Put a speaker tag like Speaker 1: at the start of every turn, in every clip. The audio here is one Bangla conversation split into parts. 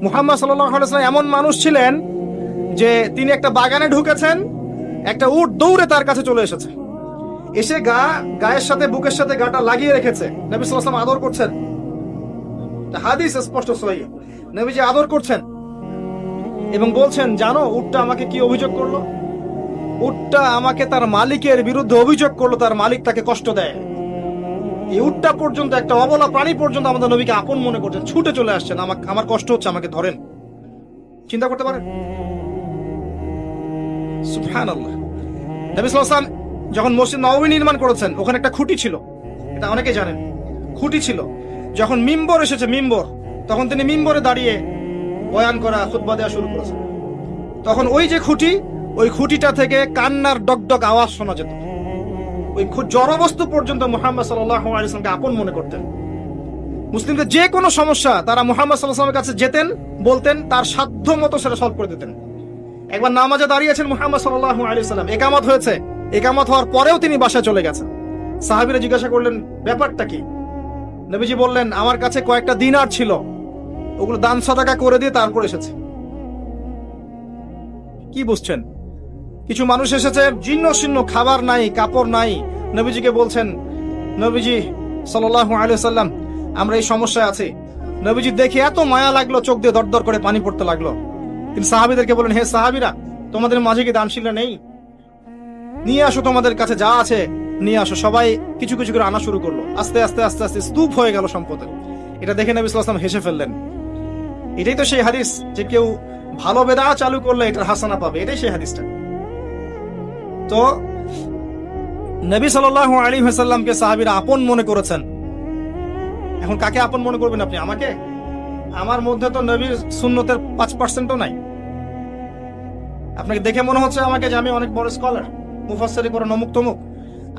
Speaker 1: মুহাম্মদ সাল্লাল্লাহু আলাইহি ওয়াসাল্লাম এমন মানুষ ছিলেন যে তিনি একটা বাগানে ঢুকেছেন, একটা উট দৌড়ে তার কাছে চলে এসেছে, এসে গায়ের সাথে বুকের সাথে গাটা লাগিয়ে রেখেছে। নবী সাল্লাল্লাহু আলাইহি ওয়াসাল্লাম আদর করছেন, হাদিস স্পষ্ট সহিহ, নবীজি আদর করছেন এবং বলছেন, জানো উটটা আমাকে কি অভিযোগ করলো? উটটা আমাকে তার মালিকের বিরুদ্ধে অভিযোগ করলো, তার মালিক তাকে কষ্ট দেয়। এই উটটা পর্যন্ত, একটা অবলা প্রাণী পর্যন্ত আমাদের নবীকে আপন মনে করছেন, ছুটে চলে আসছেন, আমার কষ্ট হচ্ছে, আমাকে ধরেন। চিন্তা করতে পারেন? সুবহানাল্লাহ। নবী সাল্লাল্লাহু আলাইহি ওয়াসাল্লাম যখন মসজিদ নববী নির্মাণ করেছেন, ওখানে একটা খুঁটি ছিল, এটা অনেকে জানেন, খুঁটি ছিল। যখন মিম্বর এসেছে, মিম্বর, তখন তিনি মিম্বরে দাঁড়িয়ে বয়ান করা, খুতবা দেওয়া শুরু করেছেন। তখন ওই যে খুঁটি, ওই খুঁটিটা থেকে কান্নার ডগডগ আওয়াজ শোনা যেত। ওই জড়বস্তু পর্যন্ত মুহাম্মদ সাল্লাল্লাহু আলাইহি ওয়াসাল্লামকে আপন মনে করতেন। মুসলিমদের যে কোনো সমস্যা তারা মুহাম্মদ সাল্লাল্লাহু আলাইহি ওয়াসাল্লামের কাছে যেতেন, বলতেন, তার সাধ্য মতো সেটা সলভ করে দিতেন। একবার নামাজে দাঁড়িয়েছেন মুহাম্মদ সাল্লাল্লাহু আলাইহি ওয়াসাল্লাম, একামত হয়েছে, একামত হওয়ার পরেও তিনি বাসায় চলে গেছেন। সাহাবীরা জিজ্ঞাসা করলেন, ব্যাপারটা কি? নবীজি বললেন, আমার কাছে কয়েকটা দিনার ছিল, ওগুলো দান সাদাকা করে দিয়ে তারপর এসেছে। কি বুঝছেন? কিছু মানুষ এসেছে, জীর্ণ শীর্ণ, খাবার নাই, কাপড় নাই, নবীজিকে বলছেন, নবীজি সাল্লাল্লাহু আলাইহি ওয়াসাল্লাম, আমরা এই সমস্যায় আছি। নবীজি দেখে এত মায়া লাগলো, চোখ দিয়ে দরদর করে পানি পড়তে লাগলো। তিনি সাহাবীদেরকে বলেন, হে সাহাবীরা, তোমাদের মাঝে কি দানশীলরা নেই? নিয়ে আসো, তোমাদের কাছে যা আছে নিয়ে আসো। সবাই কিছু কিছু করে আনা শুরু করলো। আস্তে আস্তে আস্তে আস্তে স্তূপ হয়ে গেল সম্পদের। এটা দেখে নবী সাল্লাল্লাহু আলাইহি ওয়াসাল্লাম হেসে ফেললেন। এটাই তো সেই হাদিস যে কেউ ভালো বেদা চালু করলে এটার হাসানা পাবে, এটাই সেই হাদিসটা। তো নবী সাল্লাল্লাহু আলাইহি ওয়াসাল্লামকে সাহাবীরা আপন মনে করেছেন। এখন কাকে আপন মনে করবেন আপনি? আমাকে? আমার মধ্যে তো নবীর সুন্নতের 5%ও নাই। আপনাকে দেখে মনে হচ্ছে আমাকে যে আমি অনেক বড় স্কলার, মুফাসসিরি করে অমুক তমুক।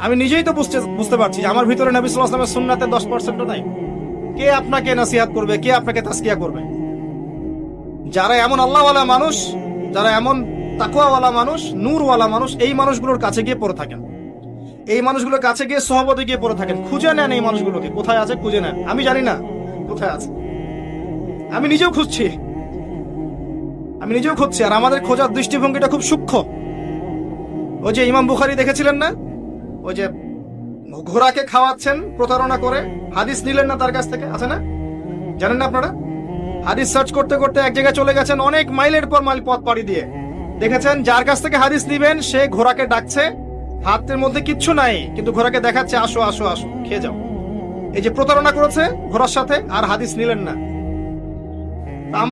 Speaker 1: আমি নিজেই তো বুঝতে পারছি যে আমার ভিতরে নবী সাল্লাল্লাহু আলাইহি ওয়াসাল্লামের সুন্নাতের 10%ও নাই। কে আপনাকে নসিহত করবে? কে আপনাকে তাসকিয়া করবে? যারা এমন আল্লাহওয়ালা মানুষ, যারা এমন তাকওয়াওয়ালা মানুষ, নূরওয়ালা মানুষ, এই মানুষগুলোর কাছে গিয়ে পড়ে থাকেন, এই মানুষগুলোর কাছে গিয়ে সোহবতে গিয়ে পড়ে থাকেন, খুঁজে নেন এই মানুষগুলোকে, কোথায় আছে খুঁজে নেন। আমি জানি না কোথায় আছে, আমি নিজেও খুঁজছি, আর আমাদের খোঁজার দৃষ্টিভঙ্গিটা খুব সূক্ষ্ম। ওই যে ইমাম বুখারী দেখেছিলেন না, ওই যে ঘোড়াকে খাওয়াচ্ছেন প্রতারণা করে, হাদিস নিলেন না তার কাছ থেকে, আছে না? জানেন না আপনারা? হাদিস সার্চ করতে করতে এক জায়গায় চলে গেছেন, অনেক মাইলের পর মাইল পথ পাড়ি দিয়ে দেখেছেন যার কাছ থেকে হাদিস নিবেন সে ঘোড়াকে ডাকছে, হাতের মধ্যে কিচ্ছু নাই, কিন্তু ঘোড়াকে দেখাচ্ছে, আসো আসো আসো, খেয়ে যাও। এই যে প্রতারণা করেছে ঘোড়ার সাথে, আর হাদিস নিলেন না।